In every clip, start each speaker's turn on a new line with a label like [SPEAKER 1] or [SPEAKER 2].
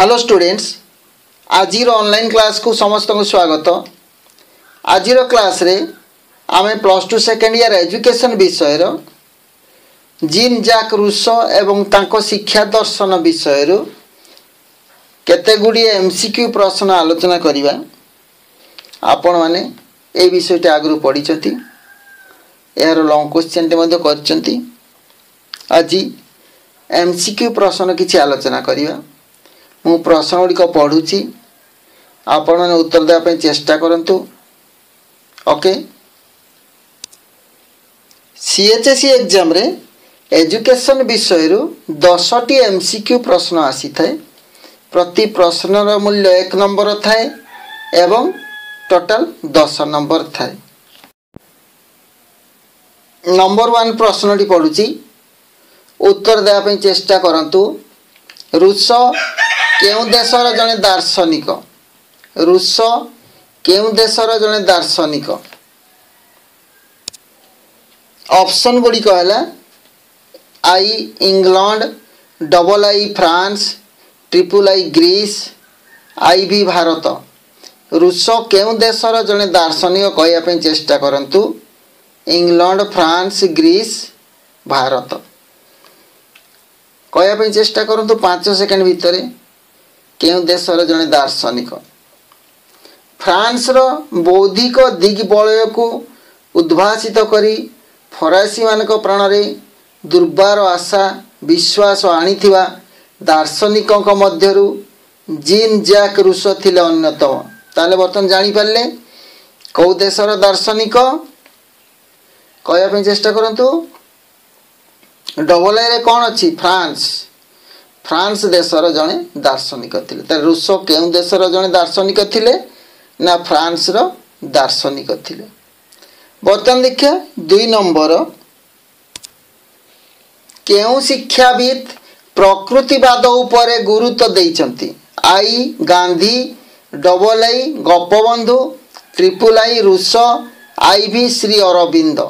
[SPEAKER 1] Hello students, आज online class को समस्त को स्वागत। आज क्लास रे आमे +2 सेकेंड ईयर एजुकेशन विषय जीन जैक रूसो एवं तांको शिक्षा दर्शन विषय केते गुडी एमसीक्यू प्रश्न आलोचना करिबा। आपण माने ए विषयटी आगु पढ़ी यार लॉन्ग क्वेश्चन टे मध्ये करचंती। आज एमसीक्यू प्रश्न किछि आलोचना करिबा। मु प्रश्न गुड़ी पढ़ुची, आपण माने उत्तर देवा पे चेष्टा करंतु। ओके, सीएचएससी एग्जाम रे एजुकेशन विषय 10टी एमसीक्यू प्रश्न आसी थाए। प्रति प्रश्नर मूल्य 1 नंबर थाए एवं टोटल 10 नंबर थाए। नंबर 1 प्रश्नटी पढ़ुची, उत्तर देवा पे चेष्टा करंतु। रूसो केउ देशर जने दार्शनिक? रूसो केउ देशर जने दार्शनिक? ऑप्शन गुड़ी कहला I England, double I France, triple I Greece, I V Bharat. Rousseau केउ देशर जने दार्शनिक कहया पे चेष्टा करंतु। इंग्लैंड, फ्रांस, ग्रीस, भारत कहया पे चेष्टा करंतु। 5 सेकेंड भितर केउ देशर जने दार्शनिक? फ्रांस रो बौद्धिक दिग्बलय को उद्भासित करी फरासी मानक प्राण रे दुर्बार आशा विश्वास आनीथिबा दार्शनिकों मध्यरु जीन जैक रूसो थिले अन्यतम। ताले बर्तन जानी पारले कौ देशर दार्शनिक कहया पे चेष्टा करंतु। डबल ए कौन अच्छी? फ्रांस। फ्रांस देशर जने दार्शनिक थिले। त रूसो केउ देशर जने दार्शनिक थिले ना फ्रांस रो दार्शनिक थिले। बर्तन देखिए 2 नंबर, केउ शिक्षाविद प्रकृतिवाद उपरे गुरुत्व देइचंती? I Gandhi, double I Gopabandhu, triple I Rousseau, I V Shri Arvind.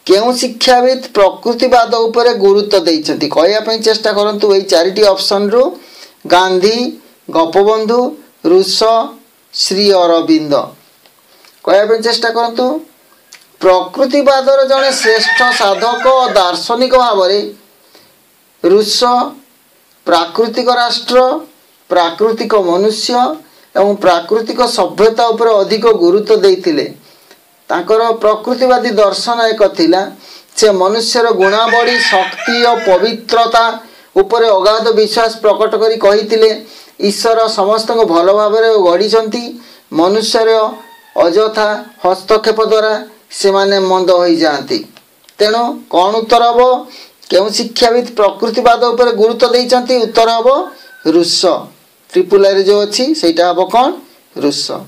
[SPEAKER 1] केउ शिक्षाविद प्रकृतिवाद उपरे गुरुत्व देइचंती? कहया पे चेष्टा करंतु। एई 4टी ऑप्शन रु गांधी, गोपबंधु, रूसो, श्री अरविंद कहया पे चेष्टा करंतु। प्रकृतिवादर जने श्रेष्ठ साधक और दार्शनिक भावरे रूसो प्राकृतिक राष्ट्र, प्राकृतिक मनुष्य एवं प्राकृतिक सभ्यता उपर अधिक गुरुत्व देइथिले। तांकर प्रकृतिवादी दर्शन एक थिला। से मनुष्यर गुणावली, शक्ति और पवित्रता उपरे अगाध विश्वास प्रकट करी कहिथिले ईश्वर समस्त को भल भाबरे गढ़ी। मनुष्यर अजथा हस्तक्षेप द्वारा से माने मंद हो जाती। तेणु कौन उत्तर हम? केउ शिक्षाविद प्रकृतिवाद उपर गुरुत्व देइचंती? उत्तर हम रूसो। ट्रिपल आई जो अच्छी सेटा हम कौन? रूसो।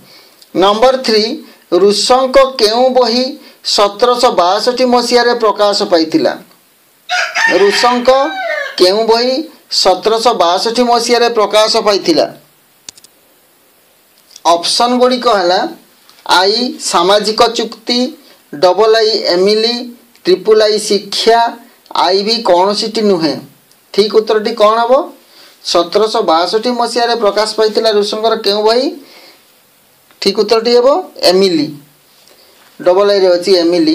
[SPEAKER 1] नंबर 3, रूसों केउ बही 1762 मसीह प्रकाश पाइथिला? रूसों केउ बही 1762 मसीह प्रकाश पाइथिला? ऑप्शन गुड़ी कहला आई सामाजिक चुक्ति, double I Emile, triple I शिक्षा, आई भी कौन सीटी नुहे। ठीक उत्तरटी कौन हम? 1762 मसीह प्रकाश पाइथिला रूसों केउ बही? ठीक उत्तरटी हम एमिली। डबल आई रे अछि एमिली।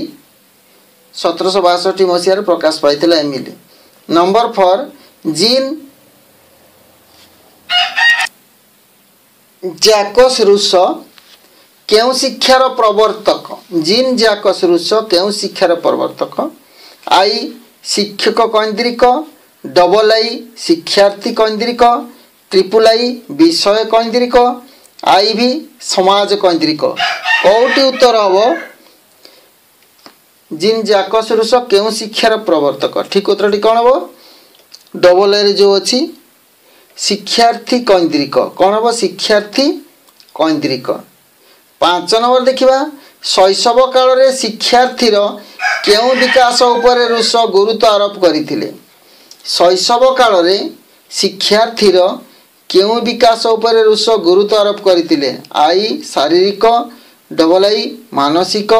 [SPEAKER 1] 1762 मसीह प्रकाश पाइथिला Emile. Number 4, Jean Jacques Rousseau केउ शिक्षार प्रवर्तक? जीन जैकस रूसो केउ शिक्षार प्रवर्तक? आई शिक्षक केन्द्रिक, डबल आई शिक्षार्थी केन्द्रिक, ट्रिपल आई विषय केन्द्रिक, आई भी समाज केन्द्रिक। कौटी उत्तर हम? जीन जैकस रूसो केउ शिक्षार प्रवर्तक? ठीक उत्तरटी कौन हम? डबल ए जो अच्छी शिक्षार्थी केन्द्रिक। कौन हम? शिक्षार्थी केन्द्रिक। 5 नंबर देखिबा, शैशव काल रे शिक्षार्थीर केउ विकास उपरे रूसो गुरुत्व आरोप करिथिले? शैशव काल रे शिक्षार्थीर केउ विकास उपरे रूसो गुरुत्व आरोप करिथिले? आई शारीरिक, डबल आई मानसिक,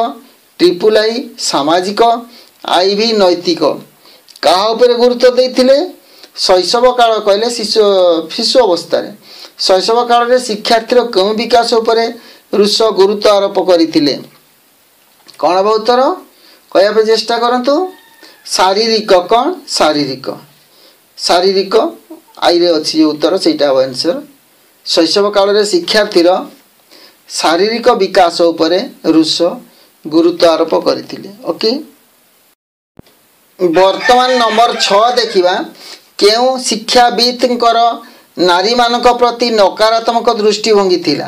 [SPEAKER 1] ट्रिपल आई सामाजिक, आई भी नैतिक। कहा उपरे गुरुत्व देइथिले? शैशव काल कहले शिशु अवस्था शैशव काल में शिक्षार्थी क्यों विकास उपरे रूसो गुरुत्व आरोप करते कौन हम उत्तर कहवाई चेष्टा करतु शारीरिक कौन शारीरिक शारीरिक आई अच्छी उत्तर से आंसर शैशव काल में शिक्षार्थी शारीरिक विकास उपरे रूसो गुरुत्व आरोप करते। ओके वर्तमान नंबर 6 देखिबा केउ शिक्षाविद नारी मानक प्रति नकारात्मक दृष्टिभंगी थिला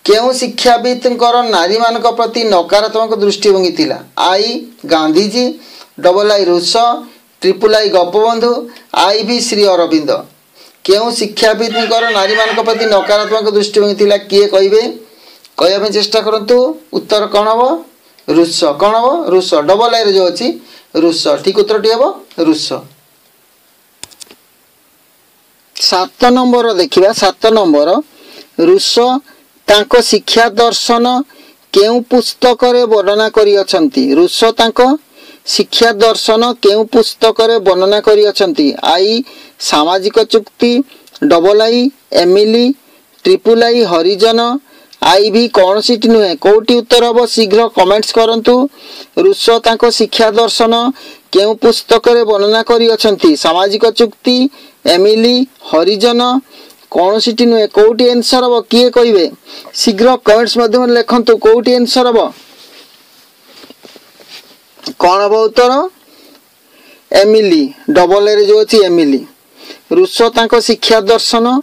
[SPEAKER 1] केउ शिक्षाविद नारी मानक प्रति नकारात्मक दृष्टिभंगी थिला I Gandhiji double I Rousseau triple I Gopabandhu I V Shri Arvind केउ शिक्षाविद नारी मानक प्रति नकारात्मक दृष्टिभंगी थिला किए कहबे कहबे चेष्टा करंतु उत्तर कौन हम रूसो कौन हम रूसो डबल आई जो अच्छी रूसो ठीक उत्तर टी हम रूसो। 7 नंबर देखिबा 7 नंबर रूसो तांको शिक्षा दर्शन केउ पुस्तक रे वर्णना करी अछंती रूसो तांको शिक्षा दर्शन केउ पुस्तक रे वर्णना करी अछंती आई सामाजिक चुक्ति double I Emile triple I Harijan I V कौन सीट नुहे कोटी उत्तर हम शीघ्र कमेंट्स करंतु रूसो तांको शिक्षा दर्शन केउ पुस्तक रे वर्णना करी अछंती सामाजिक चुक्ति एमिली हरिजन कौन सीट नुहे कोटी आंसर हम किए कहबे शीघ्र कमेंट्स माध्यम लिखंतु कोटी आंसर हम कौन हम उत्तर एमिली डबल ए जो अछि एमिली रूसो तांको शिक्षा दर्शन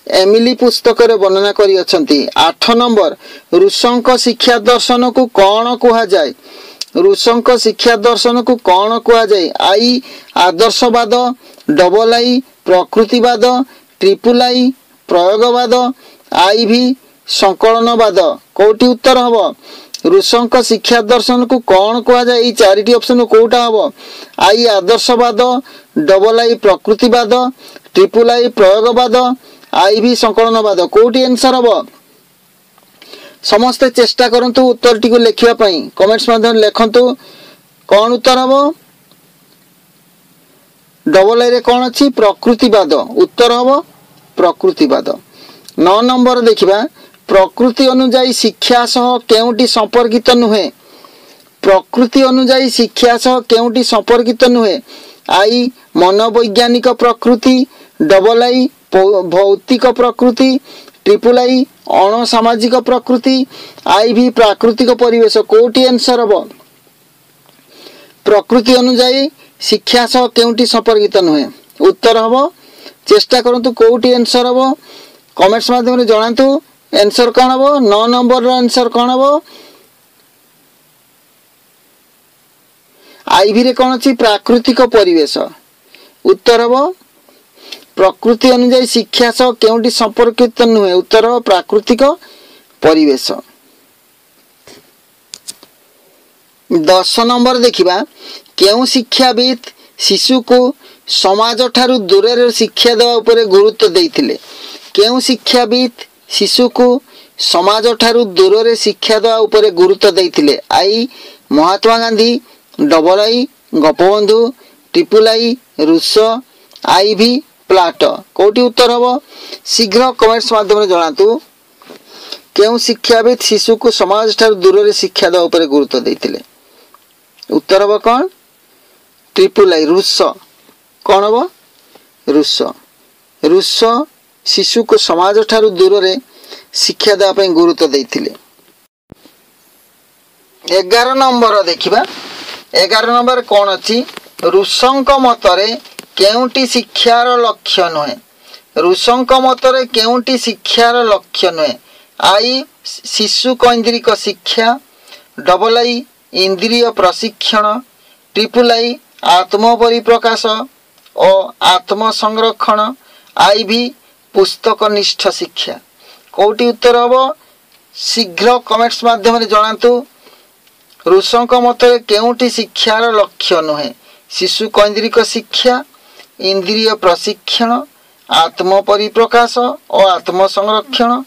[SPEAKER 1] एमिली पुस्तक रे वर्णना करी अछंती। 8 नंबर रूसों शिक्षा दर्शन को कौन कहा जाए रूसों शिक्षा दर्शन को कौन कहा जाए आई आदर्शवाद डबल आई प्रकृतिवाद ट्रिपल आई प्रयोगवाद आई भी संकलनवाद कोटी उत्तर हम रूसों शिक्षा दर्शन को कौन कहा जाए ये चारिटी ऑप्शन कोटा हम आई आदर्शवाद डबल आई प्रकृतिवाद ट्रिपल आई प्रयोगवाद आई भी संकलनवाद कोटी आंसर हम समस्ते चेष्टा करंतु उत्तर टी को लिखिबा पई कमेंट्स माध्यम लिखंतु कौन उत्तर हम डबल ए रे कौन अछि प्रकृतिवाद उत्तर हम प्रकृतिवाद। 9 नंबर देखिबा प्रकृति अनुसार शिक्षा सह केउटी संपर्कित नुहे प्रकृति अनुसार शिक्षा सह केउटी संपर्कित नुहे आई मनोवैज्ञानिक प्रकृति डबल आई भौतिक प्रकृति ट्रिपल आई अणसामाजिक प्रकृति आई भी प्राकृतिक परिवेश कोटी आंसर हम प्रकृति अनुसार शिक्षा सह केउटी संपर्कित नुहे उत्तर हम चेष्टा करंतु कोटी आंसर हम कमेंट्स माध्यम रे जणांतु आंसर कौन हम 9 नंबर रो आंसर कौन हम आई भी रे कौन अछि प्राकृतिक परिवेश उत्तर हम प्रकृति अनुसार शिक्षा सह केउटी संपर्कित नुहे उत्तर प्राकृतिक परिवेश। 10 नंबर देखिबा केउ शिक्षाविद शिशु को समाज ठारू दूर रे शिक्षा देवा उपरे गुरुत्व देइथिले केउ शिक्षाविद शिशु को समाज ठारू दूर रे शिक्षा देवा उपरे गुरुत्व देइथिले I Mahatma Gandhi double I Gopabandhu triple I Rousseau I V Plato कोटी उत्तर हम शीघ्र कमेंट्स माध्यम जणातु केउ शिक्षाविद शिशु को समाज ठारू दूर रे शिक्षा देवा उपरे गुरुत्व देइथिले उत्तर हम कौन ट्रिपल आई रूसो कौन हम रूसो रूसो शिशु को समाज ठारू दूर रे शिक्षा देवा पई गुरुत्व देइथिले। 11 नंबर देखिबा 11 नंबर कौन अछि रूसों मतरे केउटी शिक्षार लक्ष्य नुहे रूसों मतरे केउटी शिक्षार लक्ष्य नुहे आई शिशु केन्द्रिक शिक्षा डबल आई इंद्रिय प्रशिक्षण ट्रिपल आई आत्म परिप्रकाश और आत्म संरक्षण आई भी पुस्तक निष्ठ शिक्षा कोटी उत्तर हम शीघ्र कमेंट्स माध्यम जणातु रूसों मतरे केउटी शिक्षार लक्ष्य नुहे शिशु केन्द्रिक शिक्षा इंद्रिय प्रशिक्षण आत्म परिप्रकाश और आत्म संरक्षण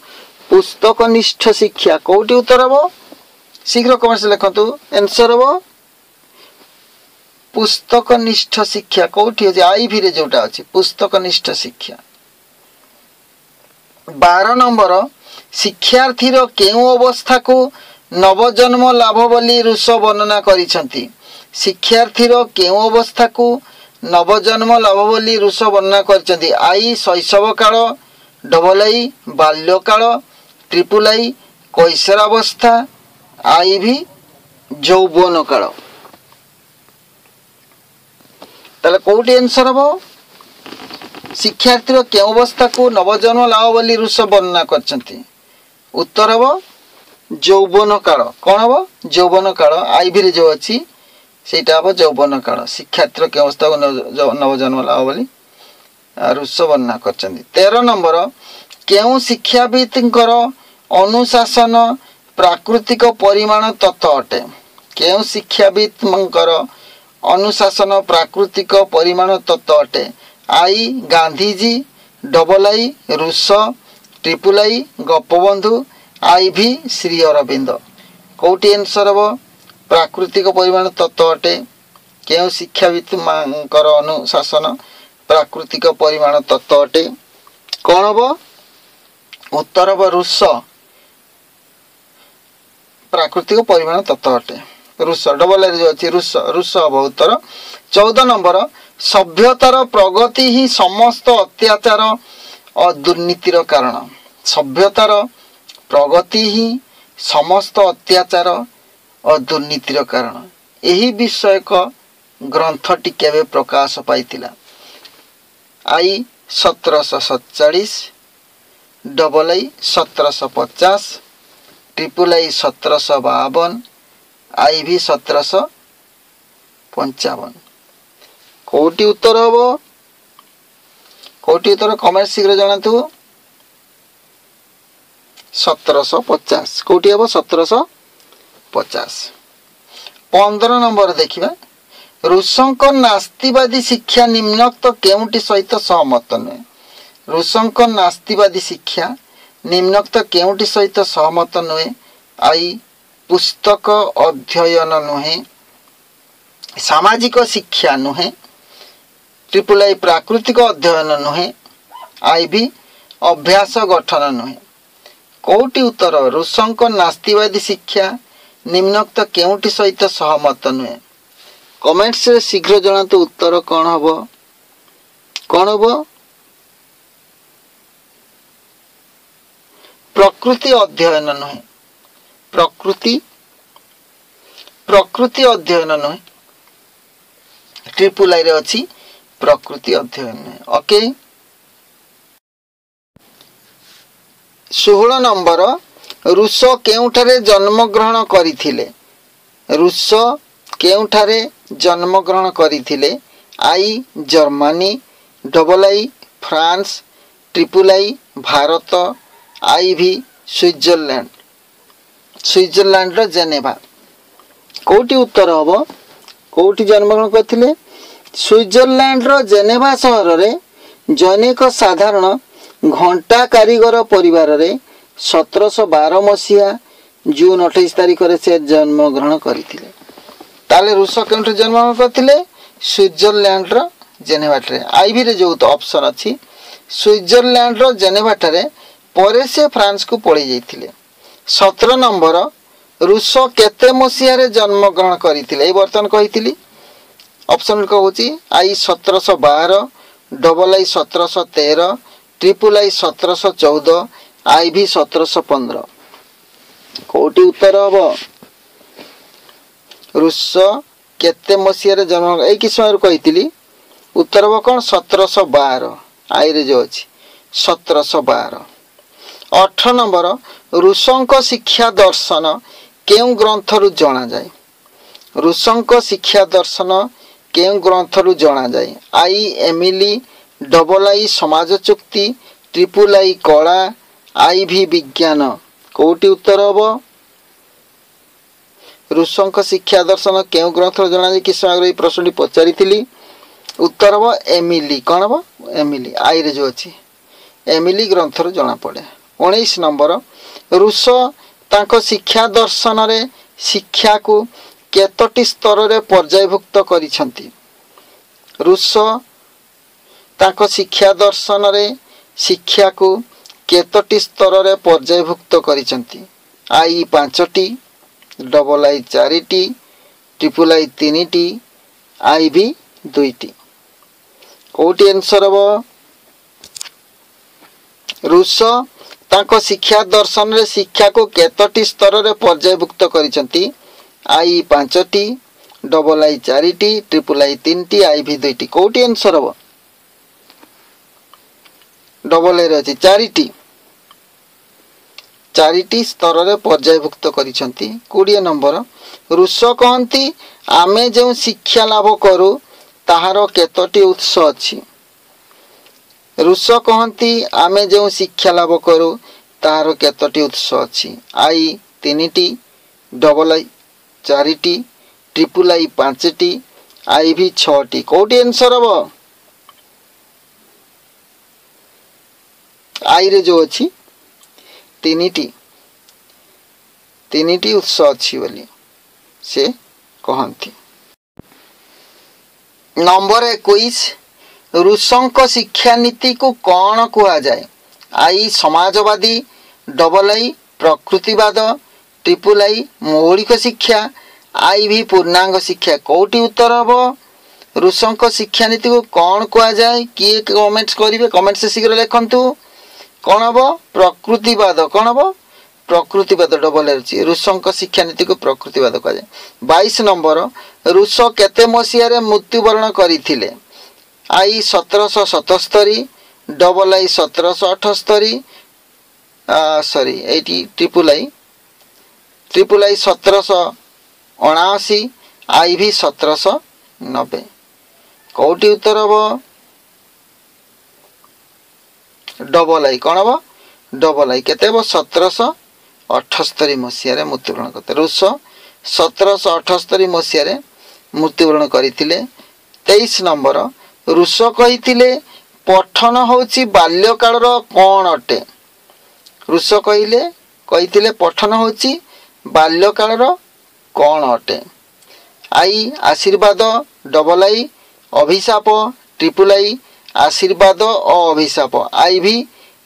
[SPEAKER 1] पुस्तक निष्ठ शिक्षा कोटी उत्तर हम शीघ्र कमेंट्स लिखंतु आंसर हम पुस्तक निष्ठ शिक्षा कोठी अछि आई भी रे जोटा अछि पुस्तक निष्ठ शिक्षा। 12 नंबर शिक्षार्थीर केउ अवस्था को नवजन्म लाभ बोली ऋषि वर्णना करिसंती। शिक्षार्थीर केउ अवस्था को नवजन्म लाभ बोली ऋषि वर्णना करिसंती। आई शैशव काल, डबल आई बाल्यकाल, ट्रिपल आई कैशोरावस्था, आई भी यौवन काल। ताले कोठी आंसर हबो शिक्षार्थीर केउ अवस्था को नवजन्म लाभ बोली ऋषि वर्णना करछंती। उत्तर हबो यौवन काल। कौन हबो यौवन काल। आईवी रे जो अछि सेटा हबो यौवन काल। शिक्षार्थीर केउ अवस्था को नवजन्म लाभ बोली ऋषि वर्णना करछंती। 13 नंबर केउ शिक्षाविदंकर अनुशासन प्राकृतिक परिमाण तत्व अटे। केउ शिक्षाविदंकर अनुशासन प्राकृतिक परिमाण तत्व अटे। आई गांधीजी, डबल आई ऋषि, triple I Gopabandhu, I V Shri Arvind. कोटी आंसर हबो प्राकृतिक परिमाण तत्व अटे। केउ शिक्षाविदंकर अनुशासन प्राकृतिक परिमाण तत्व अटे। कौन हबो उत्तर हबो ऋषि प्राकृतिक परिमाण तत्व अटे। ऋषि डबल आई जो अछि ऋषि हबो उत्तर। 14 नंबर सभ्यतार प्रगति ही समस्त अत्याचार और दुर्नीतिर कारण। सभ्यतार प्रगति ही समस्त अत्याचार और दुर्नीतिर कारण। यही विषयक ग्रंथटी केबे प्रकाश पाइतिला। आई 1747, डबल आई 1750, ट्रिपल आई 1752, आई भी 1755। कोटी उत्तर हबो कोटी उत्तर कमेंट शीघ्र जणातु। 1750 कोटी हबो 1750। 15 नंबर देखिबा ऋषिंकर नास्तिवादी शिक्षा निम्नोक्त केउटी सहित सहमत नुहे। ऋषिंकर नास्तिवादी शिक्षा निम्नोक्त केउटी सहित सहमत नुहे। आई पुस्तक अध्ययन नुहे, सामाजिक शिक्षा नुहे, ट्रिपल आई प्राकृतिक अध्ययन नुहे, आई भी अभ्यास गठन नुहे। कोटी उत्तर ऋषिंकर नास्तिवादी शिक्षा निम्नोक्त केउटी सहित सहमत नुहे। कमेंट्स रे शीघ्र जणातु उत्तर कौन हबो। कौन हबो प्रकृति अध्ययन नुहे। प्रकृति अध्ययन नुहे। ट्रिपल आई रे अछि प्रकृति अध्ययन नुहे। ओके 16 नंबर ऋषि केउठारे जन्म ग्रहण करिथिले। ऋषि केउठारे जन्म ग्रहण करिथिले। I Germany, double I France, triple I Bharat, I V Switzerland. Switzerland row Geneva. कोटी उत्तर हबो कोटी जन्म ग्रहण करथिले स्विट्जरलैंड रो जेनेवा शहर रे जैनिक साधारण घंटा कारीगर परिवार रे 1712 मसीहा जून 28 तारिख रे से जन्म ग्रहण करथिले। ताले ऋषि केउठे जन्म ग्रहण करथिले स्विट्जरलैंड रो जेनेवा रे। आईवी रे जो ऑप्शन अछि स्विट्जरलैंड रो जेनेवा रे परे से फ्रांस को पळि जाइथिले। 17 नंबर ऋषि केते मसीहा रे जन्म ग्रहण करथिले ए वर्तन कहिथिली। ऑप्शन कहूची I 1712, double I 1713, triple I 1714, I V 1715। कोटी उत्तर हबो ऋषि केते मसीहा रे जन्म ए कि समय कहिथिली। उत्तर हबो कोन 1712 आई रे जो अछि 1712। 18 नंबर ऋषिंक शिक्षा दर्शन केउ ग्रंथरु जणा जाय। ऋषिंक शिक्षा दर्शन केउ ग्रंथरु जणा जाय। आई एमिली, डबल आई समाज चुक्ति, ट्रिपल आई कला, आई भी विज्ञान। कोटी उत्तर हबो ऋषिंक शिक्षा दर्शन केउ ग्रंथरु जणा जाय कि समय प्रश्नटी पचारिथिली। उत्तर हबो एमिली। कोन हबो एमिली आई रे जो अछि एमिली ग्रंथरु जणा पड़े। 19 नंबर ऋषि तांको शिक्षा दर्शन रे शिक्षा को केतोटी स्तर रे पर्यायभुक्त करिसंती। ऋषि तांको शिक्षा दर्शन रे शिक्षा को केतोटी स्तर रे पर्यायभुक्त करिसंती आई 5टी डबल आई 4टी ट्रिपल आई 3टी आई भी 2टी कोटी आंसर हबो रूस तांको शिक्षा दर्शन रे शिक्षा को केतोटी स्तर रे पर्यायभुक्त करिसंती आई 5टी डबल आई 4टी ट्रिपल आई 3टी आई भी 2टी कोटी आंसर हबो डबल आई रे अछि 4टी स्तर रे पर्यायभुक्त करिसंती 20 नंबर रूस कहंती आमे जो शिक्षा लाभ करू ताहार केतोटी उत्स अछि रूस कहंती आमे जो शिक्षा लाभ करू ताहार केतोटी उत्स अछि आई 3टी डबल आई 4टी ट्रिपल आई 5टी आई भी 6टी कोटी आंसर हबो आई रे जो अछि 3टी उत्स अछि बोली से कहंती नंबर 21 रूसंक शिक्षा नीति को कौन कुआ जाए आई समाजवादी डबल आई प्रकृतिवाद ट्रिपल आई मौलिक शिक्षा आई भी पूर्णांग शिक्षा कोटी उत्तर हबो रूसंक शिक्षा नीति को कौन कुआ जाए किए कमेंट्स करिवे कमेंट से शीघ्र लिखंतु कौन हबो प्रकृतिवाद कौन हबो प्रकृतिवाद डबल अछि रूसंक शिक्षा नीति को प्रकृतिवाद कहा जाए 22 नंबर रूस केते मसिया रे मृत्युवरण करिथिले आई 1777 double I 1778 sorry eighty triple I 1779 आई भी 1790 कोटी उत्तर हबो डबल आई कौन हबो डबल आई केते हबो 1778 मसिया रे मृत्युवरण करते रूस 1778 मसिया रे मृत्युवरण करिथिले 23 नंबर रूस कहिथिले पठन होची बाल्यकाल रो कोन अटे रूस कहिथिले पठन होची बाल्यकाल रो कोन अटे आई आशीर्वाद डबल आई अभिशाप ट्रिपल आई आशीर्वाद और अभिशाप आई भी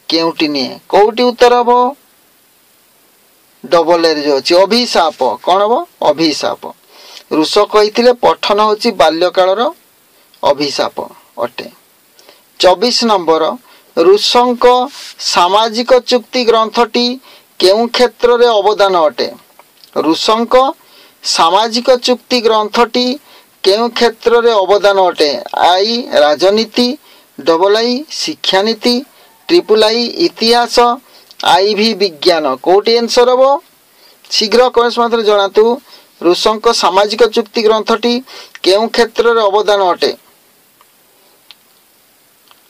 [SPEAKER 1] केउटी निये कोउटी उत्तर हबो डबल ए जो अछि अभिशाप कोन हबो अभिशाप रूस कहिथिले पठन होची बाल्यकाल रो अभिशाप अटे 24 नंबर रूसंक सामाजिक चुक्ति ग्रंथटी केउ क्षेत्र रे अवदान अटे रूसंक सामाजिक चुक्ति ग्रंथटी केउ क्षेत्र रे अवदान अटे आई राजनीति डबल आई शिक्षा नीति ट्रिपल आई इतिहास आई भी विज्ञान कोटी आंसर हबो शीघ्र कमेंट्स मात्र जणातु रूसंक सामाजिक चुक्ति ग्रंथटी केउ क्षेत्र रे अवदान अटे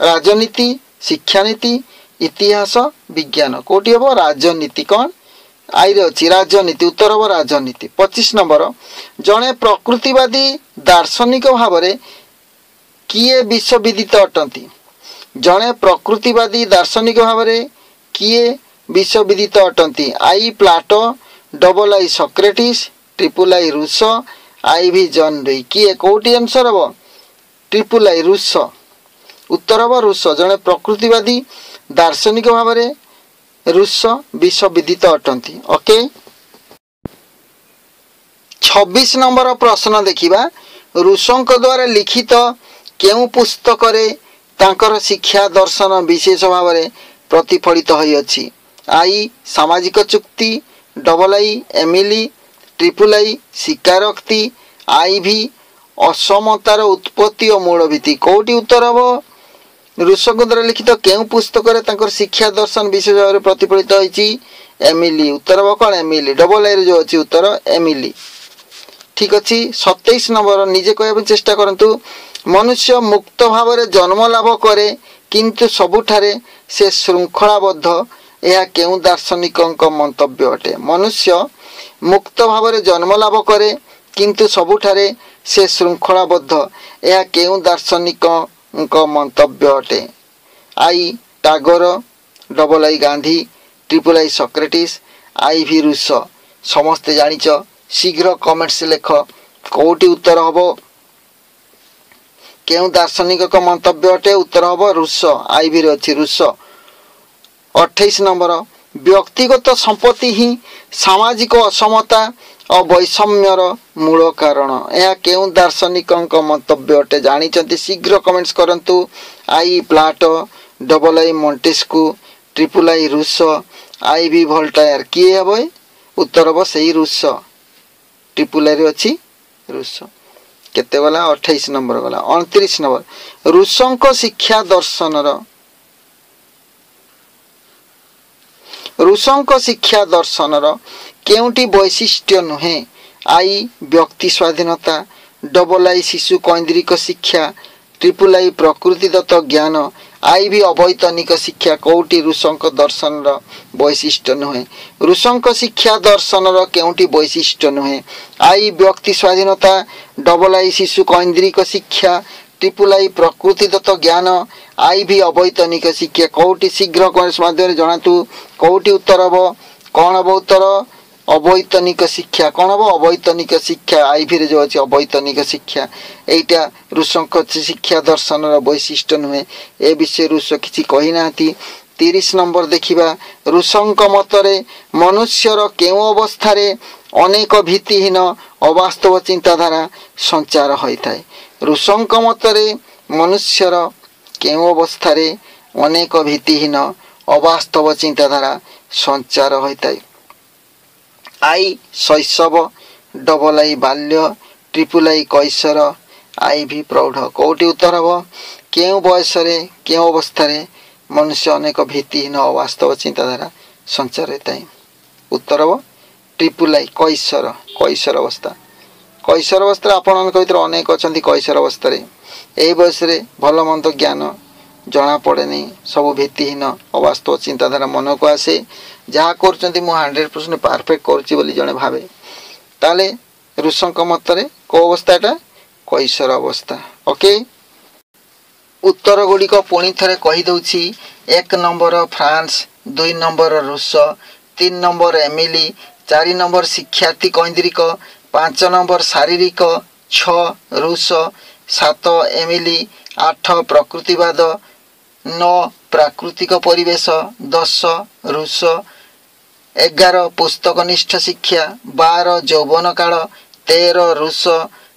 [SPEAKER 1] राजनीति शिक्षा नीति इतिहास विज्ञान कोटी हबो राजनीति कोन आई रे अछि राजनीति उत्तर हबो राजनीति 25 नंबर जणे प्रकृतिवादी दार्शनिक भावरे किए विश्वविदित अटंती जणे प्रकृतिवादी दार्शनिक भावरे किए विश्वविदित अटंती I Plato double I Socrates triple I Rousseau I V John dewy किए कोटी आंसर हबो ट्रिपल आई रूसो उत्तर हबो रूसो जणे प्रकृतिवादी दार्शनिक भावरे रूसो विश्वविदित अटंती ओके 26 नंबर प्रश्न देखिबा रूसोंक द्वारा लिखित केउ पुस्तक रे तांकर शिक्षा दर्शन विशेष भाव में प्रतिफलित होई अछि आई सामाजिक चुक्ति double I Emile triple I शिकारोक्ति आई भी असमतार उत्पत्ति और मूलभित्ति कोटी उत्तर हबो रूसों द्वारा लिखित केउ पुस्तक रे तांकर शिक्षा दर्शन विशेष भाव में प्रतिफलित होईछि एमिली उत्तर हबो कोन एमिली डबल आई रे जो अछि उत्तर एमिली ठीक अछि 27 नंबर निजे कहबा चेष्टा करंतु मनुष्य मुक्त भाव में जन्म लाभ करे किंतु सबुठारे से श्रृंखलाबद्ध यह केउ दार्शनिक मंतव्य अटे मनुष्य मुक्त भाव में जन्म लाभ करे किंतु सबुठारे से श्रृंखलाबद्ध यह केउ दार्शनिक मंतव्य अटे I Tagore double I Gandhi triple I Socrates I V Rousseau समस्ते जानिच शीघ्र कमेंट्स लेख कोटी उत्तर हबो केउ दार्शनिक मंतव्य अटे उत्तर हबो रूस आई भी अछि रूस 28 नंबर व्यक्तिगत संपत्ति ही सामाजिक असमता और वैषम्यर मूल कारण। यह केउं दार्शनिक मंतव्य अटे जानिचंती शीघ्र कमेंट्स करंतु। I Plato, double I Montesquieu, triple I Rousseau, I V Voltaire किए हे भाई उत्तर हम सही रूसो। ट्रिपल आई रे अछि रूसो। केते वाला 28 नंबर वाला। 29 नंबर रूसों शिक्षा दर्शनर केउंटी वैशिष्ट्य नुहे। आई व्यक्ति स्वाधीनता, डबल आई शिशु कैंद्रिक शिक्षा, ट्रिपल आई प्रकृतिदत्त ज्ञान, आई भी अवैतनिक शिक्षा कौटी रूसों दर्शन वैशिष्ट्य नुहे। रूसों शिक्षा दर्शन केउंटी वैशिष्ट्य नुहे। आई व्यक्ति स्वाधीनता, डबल आई शिशु कैंद्रिक शिक्षा, ट्रिपल आई प्रकृतिदत्त ज्ञान, आई भी अवैतनिक शिक्षा कौटी शीघ्र कमेंट्स माध्यम जनातु कौटी उत्तर हम कौन हम उत्तर अवैतनिक शिक्षा कौन हम अवैतनिक शिक्षा आई भी जो अच्छे अवैतनिक शिक्षा एटा रूसों शिक्षा दर्शन वैशिष्ट्य नुहे। ए विषय रूस किसी कही ना। 30 नंबर देखिबा रूसों मतरे मनुष्यर केउ अवस्था रे अनेक भीतिहीन अवास्तव चिंताधारा संचार होता है। रूसों मतरे मनुष्यर केउ अवस्था रे अनेक भीतिहीन अवास्तव चिंताधारा संचार होता है। आई शैशव, डबल आई बाल्य, ट्रिपल आई कैशोर, आई भी प्रौढ़ कौटी उत्तर हम केउ बयस केउ अवस्था रे मनुष्य अनेक भीतिहीन अवास्तव चिंताधारा संचार होता है। उत्तर हम ट्रिपल आई कैशोर। कैशोर अवस्था कैशोर अवस्था आपण भितर अनेक अच्छा कैशोर अवस्था यही बयस भल मंद ज्ञान जना पड़े नहीं सब भीतिहीन अवास्तव चिंताधारा मन को आसे। जहाँ कर 100% परफेक्ट करुँच जड़े भावे ताले रूसों मतरे को अवस्था एटा कैशोर अवस्था। ओके उत्तर गुड़िक पुणी थे कहीदे। 1 नंबर फ्रांस, 2 नंबर रूस, 3 नंबर एमिली, 4 नंबर शिक्षार्थी कैंद्रिक, 5 नंबर शारीरिक, 6 रूस, 7 एमिली, 8 प्रकृतिवाद, 9 प्राकृतिक परिवेश, 10 रूस, 11 पुस्तकनिष्ठ शिक्षा, 12 यौवन काल, 13 रूस,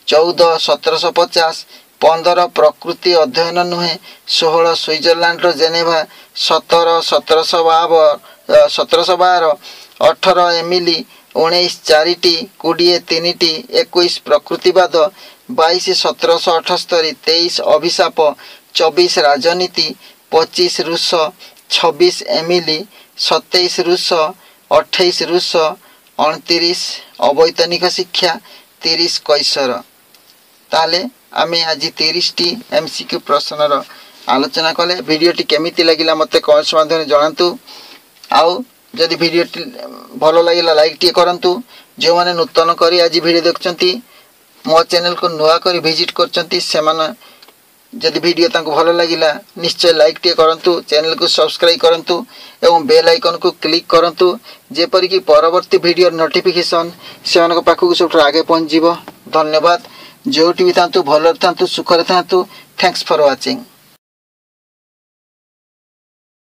[SPEAKER 1] 14 1750, 15 प्रकृति अध्ययन नुहे, 16 स्विट्जरलैंड जेनेवा, 17 1712, 18 एमिली, 19 चारिटी, 20 3टी, 21 प्रकृतिवाद, 22 1778, 23 अभिशाप, 24 राजनीति, 25 रूस, 26 एमिली, 27 रूस, 28 रूस, 29 अवैतनिक शिक्षा, 30 कैशोर। ताले आमे आज 30टी एमसीक्यू प्रश्नर आलोचना कले। वीडियोटी केमिति लागिला मते कमेंट्स माध्यम जणातु। आउ जदि वीडियोटी भलो लागिला लाइक टी करंतु। जो माने नूतन करी आज वीडियो देखचंती मो चैनल को नुआ करी विजिट करचंती सेमाने जदि वीडियो तांको भलो लागिला निश्चय लाइक टी करंतु, चैनल को सब्सक्राइब करंतु एवं बेल आइकन को क्लिक करंतु जेपरि कि परवर्ती वीडियो नोटिफिकेशन सेमानक पाखु सब आगे पहुंच जिवो। धन्यवाद। जोटी भी थांतु भलो थांतु सुखरे थांतु। Thanks for watching.